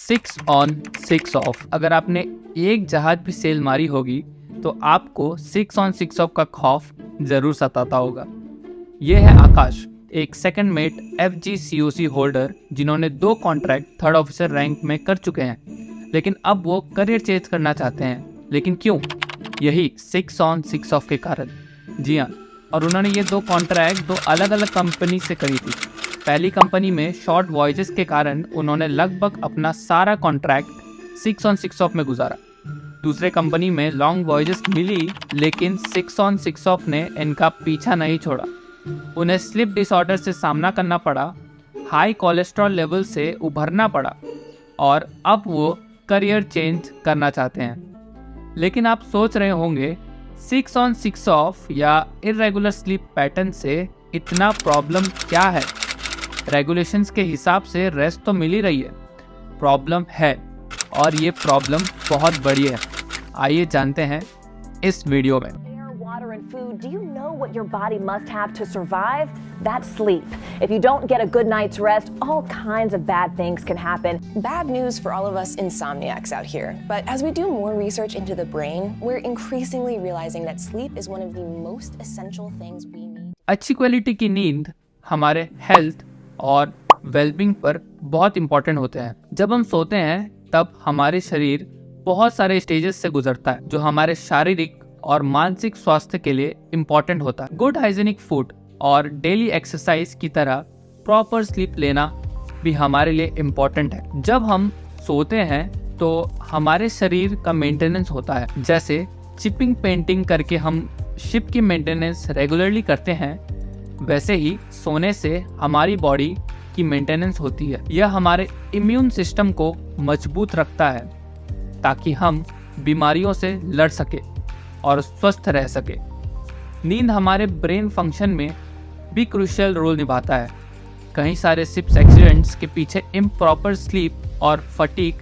6 on 6 of. अगर आपने एक जहाज भी सेल मारी होगी तो आपको 6 ऑन 6 ऑफ का खौफ ज़रूर सताता होगा। ये है आकाश, एक सेकंड मेट FGCOC होल्डर जिन्होंने 2 कॉन्ट्रैक्ट थर्ड ऑफिसर रैंक में कर चुके हैं, लेकिन अब वो करियर चेंज करना चाहते हैं। लेकिन क्यों? यही 6 ऑन 6 ऑफ के कारण। जी हाँ, और उन्होंने ये 2 कॉन्ट्रैक्ट 2 अलग अलग कंपनी से करी थी। पहली कंपनी में शॉर्ट वॉयजेस के कारण उन्होंने लगभग अपना सारा कॉन्ट्रैक्ट 6 ऑन 6 ऑफ में गुजारा। दूसरे कंपनी में लॉन्ग वॉयजेस मिली, लेकिन 6 ऑन 6 ऑफ ने इनका पीछा नहीं छोड़ा। उन्हें स्लीप डिसऑर्डर से सामना करना पड़ा, हाई कोलेस्ट्रॉल लेवल से उभरना पड़ा और अब वो करियर चेंज करना चाहते हैं। लेकिन आप सोच रहे होंगे 6 ऑन 6 ऑफ या इरेगुलर स्लीप पैटर्न से इतना प्रॉब्लम क्या है? रेगुलेशंस के हिसाब से रेस्ट तो मिल ही रही है। प्रॉब्लम है, और ये प्रॉब्लम बहुत बड़ी है। आइए जानते हैं इस वीडियो में। Food, do you know what your body must have to survive? That's sleep. If you don't get a good night's rest, all kinds of bad things can happen. Bad news for all of us insomniacs out here. But as we do more research into the brain, we're increasingly realizing that sleep is one of the most essential things we need. अच्छी quality की नींद हमारे health और wellbeing पर बहुत important होते हैं। जब हम सोते हैं तब हमारे शरीर बहुत सारे स्टेजेस से गुजरता है, जो हमारे शारीरिक और मानसिक स्वास्थ्य के लिए इम्पोर्टेंट होता है। गुड हाइजीनिक फूड और डेली एक्सरसाइज की तरह प्रॉपर स्लीप लेना भी हमारे लिए इम्पोर्टेंट है। जब हम सोते हैं तो हमारे शरीर का मेंटेनेंस होता है। जैसे चिपिंग पेंटिंग करके हम शिप की मेंटेनेंस रेगुलरली करते हैं, वैसे ही सोने से हमारी बॉडी की मेंटेनेंस होती है। यह हमारे इम्यून सिस्टम को मजबूत रखता है ताकि हम बीमारियों से लड़ सके और स्वस्थ रह सके। नींद हमारे ब्रेन फंक्शन में भी क्रूशियल रोल निभाता है। कई सारे शिप्स एक्सीडेंट्स के पीछे इम्प्रॉपर स्लीप और फटीग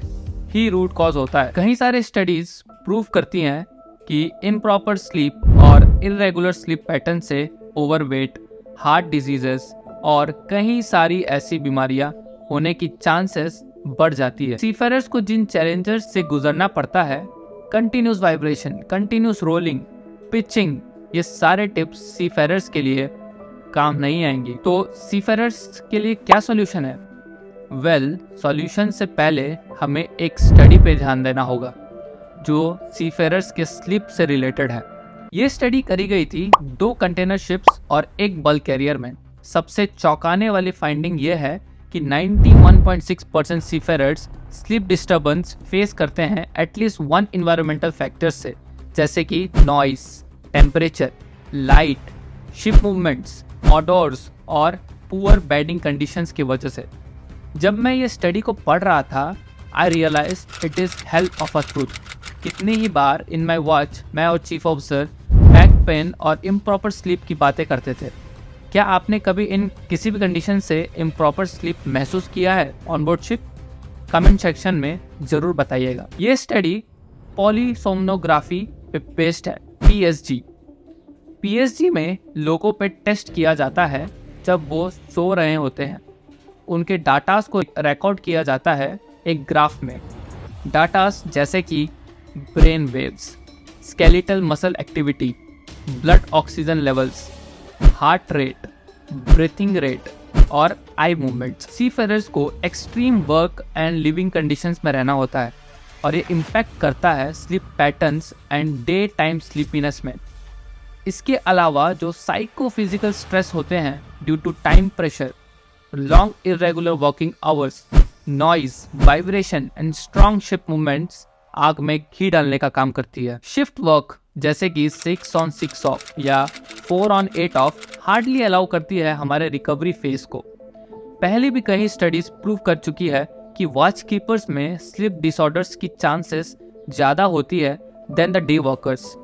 ही रूट कॉज होता है। कई सारे स्टडीज प्रूव करती हैं कि इम्प्रॉपर स्लीप और इरेगुलर स्लीप पैटर्न से ओवरवेट, हार्ट डिजीजेस और कई सारी ऐसी बीमारियां होने की चांसेस बढ़ जाती है। सीफेरर्स को जिन चैलेंजेस से गुजरना पड़ता है, continuous vibration, continuous rolling, pitching, ये सारे टिप्स सीफेरर्स के लिए काम नहीं आएंगी। तो सीफेरर्स के लिए क्या सॉल्यूशन है? सॉल्यूशन से पहले हमें एक स्टडी पे ध्यान देना होगा जो सीफेरर्स के स्लीप से रिलेटेड है। ये स्टडी करी गई थी 2 कंटेनर शिप्स और 1 बल्क कैरियर में। सबसे चौंकाने वाली फाइंडिंग ये है कि 91.6% सीफेरर्स स्लीप डिस्टर्बेंस फेस करते हैं एटलीस्ट 1 इन्वायरमेंटल फैक्टर से, जैसे कि noise, temperature, light, ship movements, odours और पुअर बेडिंग कंडीशंस की वजह से। जब मैं ये स्टडी को पढ़ रहा था, I realise it is hell of a truth. कितनी ही बार इन माई वॉच मैं और चीफ ऑफिसर बैक पेन और इम्प्रॉपर स्लीप की बातें करते थे। क्या आपने कभी इन किसी भी कंडीशन से इम्प्रॉपर स्लीप महसूस किया है on board ship? Comment section में ज़रूर बताइएगा। ये स्टडी पॉलीसोमनोग्राफी पे बेस्ड है, PSG में लोगों पे टेस्ट किया जाता है जब वो सो रहे होते हैं। उनके डाटास को रिकॉर्ड किया जाता है एक ग्राफ में। डाटास जैसे कि brain waves, skeletal muscle activity, blood oxygen levels, heart rate, breathing rate और आई मूवमेंट्स। सीफेरर्स को extreme work and living conditions में रहना होता है और ये इम्पैक्ट करता है sleep patterns and day time sleepiness में। इसके अलावा जो साइकोफिजिकल स्ट्रेस होते हैं due to time pressure, long irregular working hours, noise, vibration and strong ship movements आग में घी डालने का काम करती है। शिफ्ट वर्क जैसे कि 6 ऑन 6 ऑफ या 4 ऑन 8 ऑफ हार्डली अलाउ करती है हमारे रिकवरी फेज को। पहले भी कई स्टडीज प्रूव कर चुकी है कि वॉच कीपर्स में स्लीप डिसऑर्डर्स की चांसेस ज़्यादा होती है देन द डे वर्कर्स।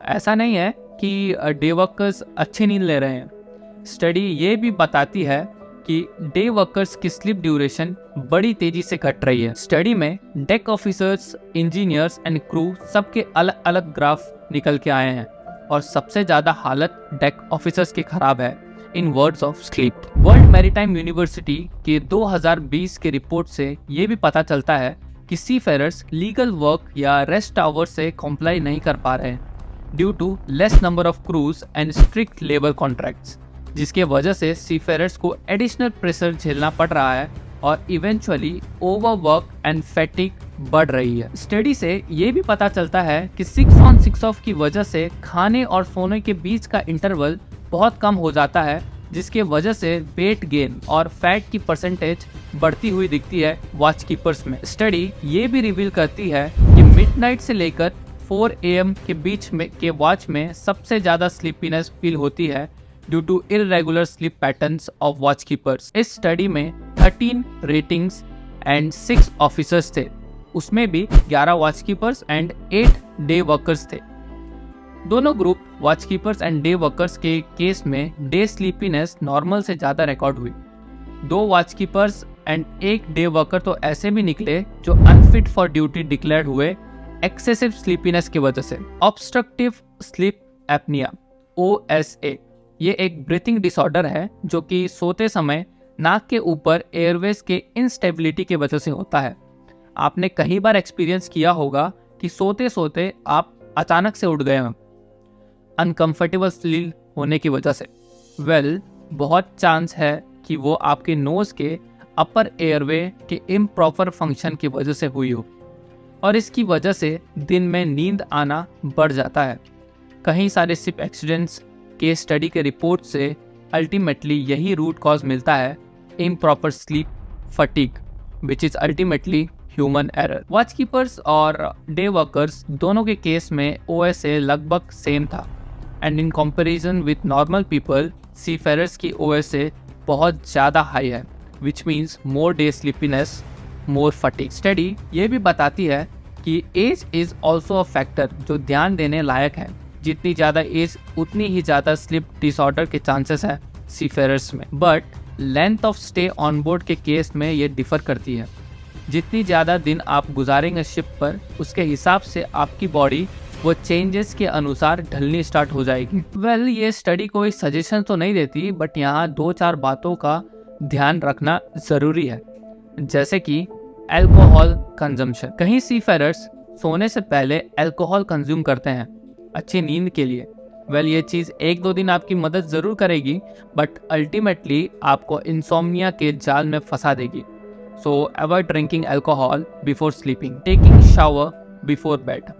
ऐसा नहीं है कि डे वर्कर्स अच्छी नींद ले रहे हैं। स्टडी ये भी बताती है कि डे वर्कर्स की स्लीप ड्यूरेशन बड़ी तेजी से घट रही है। स्टडी में deck officers, engineers and crew सबके अलग अलग ग्राफ निकल के आए हैं और सबसे ज़्यादा हालत डेक ऑफिसर्स की खराब है। In words of sleep. World maritime university के 2020 के रिपोर्ट से ये भी पता चलता है कि सीफेरर्स लीगल वर्क या रेस्ट आवर्स से कॉम्प्लाई नहीं कर पा रहे हैं due to less number of crews and strict labour contracts, जिसके वजह से सीफेरर्स को एडिशनल प्रेशर झेलना पड़ रहा है और इवेंचुअली ओवरवर्क एंड फैटिग बढ़ रही है। स्टडी से ये भी पता चलता है कि 6 on 6 ऑफ की वजह से खाने और सोने के बीच का इंटरवल बहुत कम हो जाता है, जिसके वजह से वेट गेन और फैट की परसेंटेज बढ़ती हुई दिखती है वॉच कीपर्स में। स्टडी ये भी रिवील करती है कि मिडनाइट से लेकर 4 AM के बीच में के वॉच में सबसे ज्यादा स्लीपीनेस फील होती है due to irregular sleep patterns of watch keepers. इस स्टडी में 13 रेटिंग्स एंड 6 ऑफिसर्स थे, उसमें भी 11 watch keepers and 8 day workers थे। दोनों group watch keepers and day workers के केस में डे स्लीपीनेस नॉर्मल से ज़्यादा रिकॉर्ड हुई। 2 watch keepers and 1 day worker तो ऐसे भी निकले जो अनफिट फॉर ड्यूटी डिक्लेयर्ड हुए एक्सेसिव स्लीपीनेस की वजह से। ऑब्स्ट्रक्टिव स्लीप एपनिया OSA ये एक ब्रीथिंग डिसऑर्डर है जो कि सोते समय नाक के ऊपर एयरवेज के इनस्टेबिलिटी की वजह से होता है। आपने कई बार एक्सपीरियंस किया होगा कि सोते सोते आप अचानक से उठ गए हो अनकंफर्टेबल फील होने की वजह से। बहुत चांस है कि वो आपके नोज के अपर एयरवे के इम्प्रॉपर फंक्शन की वजह से हुई हो और इसकी वजह से दिन में नींद आना बढ़ जाता है। कई सारे शिप एक्सीडेंट्स के स्टडी के रिपोर्ट से अल्टीमेटली यही रूट कॉज मिलता है, improper sleep fatigue, which is ultimately human error. Watch keepers और डे वर्कर्स दोनों के केस में OSA लगभग सेम था and in comparison with normal people seafarers की OSA बहुत ज़्यादा हाई है, which means more day sleepiness, more fatigue. Study ये भी बताती है कि age is also a factor जो ध्यान देने लायक है। जितनी ज़्यादा एज उतनी ही ज़्यादा स्लीप डिसऑर्डर के चांसेस है सीफेरर्स में, but length of stay on board के केस में ये डिफर करती है। जितनी ज़्यादा दिन आप गुजारेंगे शिप पर, उसके हिसाब से आपकी बॉडी वो चेंजेस के अनुसार ढलनी स्टार्ट हो जाएगी। ये स्टडी कोई सजेशन तो नहीं देती, बट यहाँ 2-4 बातों का ध्यान रखना ज़रूरी है, जैसे कि अल्कोहल कंजम्पशन। कहीं सीफेरर्स सोने से पहले अल्कोहल कंज्यूम करते हैं अच्छी नींद के लिए। ये चीज़ 1-2 दिन आपकी मदद ज़रूर करेगी, बट अल्टीमेटली आपको इंसोम्निया के जाल में फंसा देगी। सो avoid drinking alcohol before sleeping. Taking shower before bed.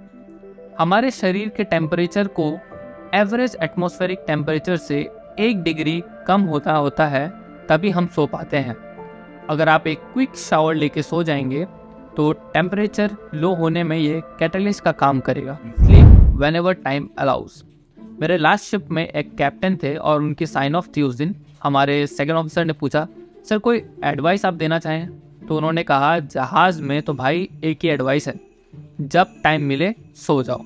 हमारे शरीर के टेम्परेचर को एवरेज एटमॉस्फेरिक टेम्परेचर से 1 डिग्री कम होता है तभी हम सो पाते हैं। अगर आप एक क्विक शावर लेके सो जाएंगे तो टेम्परेचर लो होने में ये कैटलिस्ट का काम करेगा। Sleep whenever time allows। मेरे लास्ट शिप में एक कैप्टन थे और उनकी साइन ऑफ थी उस दिन। हमारे सेकंड ऑफिसर ने पूछा, सर कोई एडवाइस आप देना चाहें? तो उन्होंने कहा, जहाज़ में तो भाई एक ही एडवाइस है, जब टाइम मिले सो जाओ।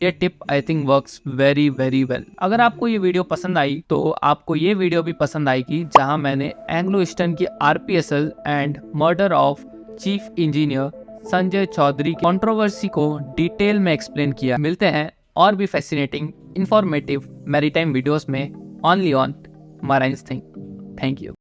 ये tip I think works very very well. अगर आपको ये वीडियो पसंद आई तो आपको ये वीडियो भी पसंद आएगी जहां मैंने एंग्लो ईस्टर्न की RPSL and murder of chief engineer Sanjay Chaudhary की कंट्रोवर्सी को डिटेल में एक्सप्लेन किया। मिलते हैं और भी फैसिनेटिंग इंफॉर्मेटिव मैरीटाइम वीडियोस में only on marines thing. Thank you.